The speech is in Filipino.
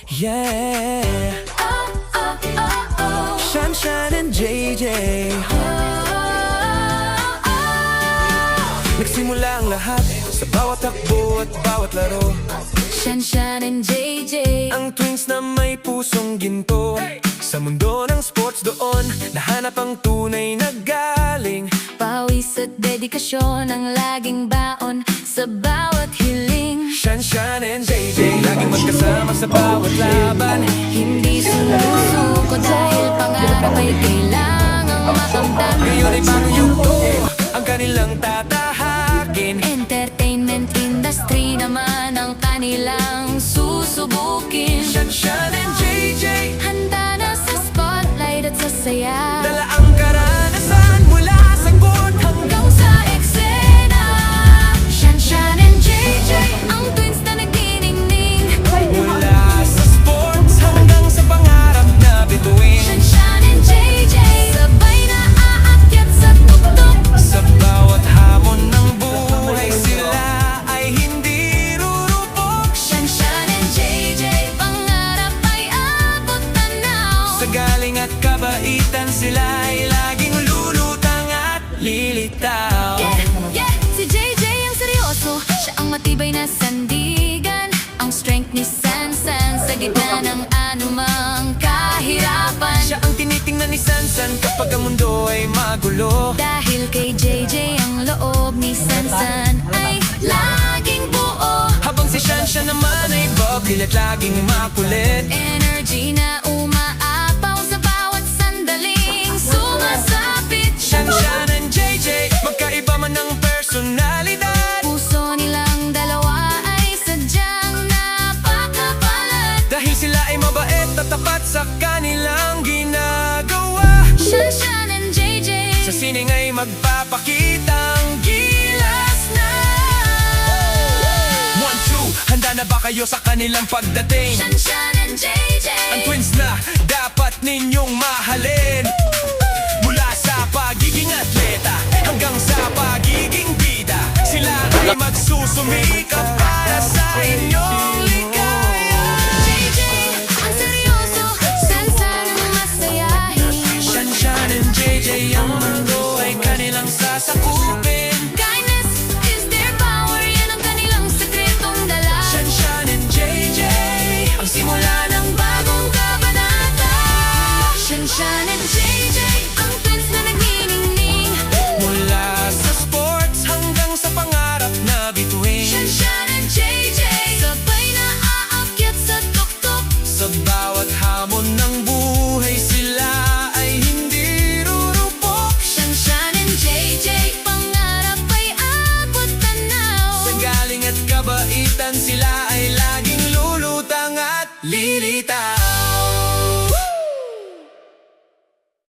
Yeah. Shanshan and JJ. Nagsimula ang lahat sa bawat takbo at bawat laro. Shanshan and JJ, ang twins na may pusong ginto. Sa mundo ng sports doon, nahanap ang tunay na galing. pawis at dedikasyon ang laging baon sa bawat hiling. Shanshan and JJ, laging magkasama sa bawat laban. Hindi sumusuko dahil pangarap ay kailangang makamtan. Ngayon ay bagong yugto ang kanilang tatahakin. Entertainment industry naman ang kanilang susubukin. Shanshan and JJ, Handa na sa spotlight at sa saya, dala ang karanasan mula sa court hanggang sa eksena. Shanshan and JJ, ang twins na nagniningning. mula sa sports hanggang sa pangarap na bituin. Shanshan and JJ, sabay na aakyat sa tuktok. Sa bawat hamon ng buhay, sila ay hindi rurupok. Shanshan and JJ, pangarap ay abot tanaw. Sa galing at kabaitan, sila ay laging lulutang at lilitaw. Yeah, si JJ ang seryoso, siya ang matibay na sandigan. Ang strength ni Sansan sa gitna ng anumang kahirapan. Siya ang tinitingnan ni Sansan kapag ang mundo ay magulo. Dahil kay JJ ang loob ni Sansan ay laging buo. Habang si Shanshan naman ay bubbly at laging makulit. Energy na umaapaw sa bawat sandaling sumasapit. Shanshan and JJ, magkaiba man ang personalidad. Puso nilang dalawa ay sadyang napakapalad. Dahil sila ay mabait at tapat sa kanilang ginagawa. Shanshan and JJ, Sa sining ay magpapakitang gilas na. 1, 2, handa na ba kayo sa kanilang pagdating? Shanshan and JJ, Ang twins na dapat ninyong mahalin. Mula sa pagiging atleta hanggang sa pagiging bida, sila ay magsusumikap para sa inyong ligaya. JJ, ang seryoso, Sansan ang masayahin. Shanshan and JJ, ang mundo ay kanilang sasakupin. Kindness is their power, yan ang kanilang sekretong dala. Shanshan and JJ, ang simula ng bagong kabanata. Shanshan and JJ, ang twins na nagniningning. Mula sa sports hanggang sa pangarap na bituin. Shanshan and JJ, sabay na aakyat sa tuktok. Sa bawat hamon ng buhay, sila ay hindi rurupok. Shanshan and JJ, pangarap ay abot tanaw. Sa galing at kabaitan, sila ay laging lulutang at lilitaw.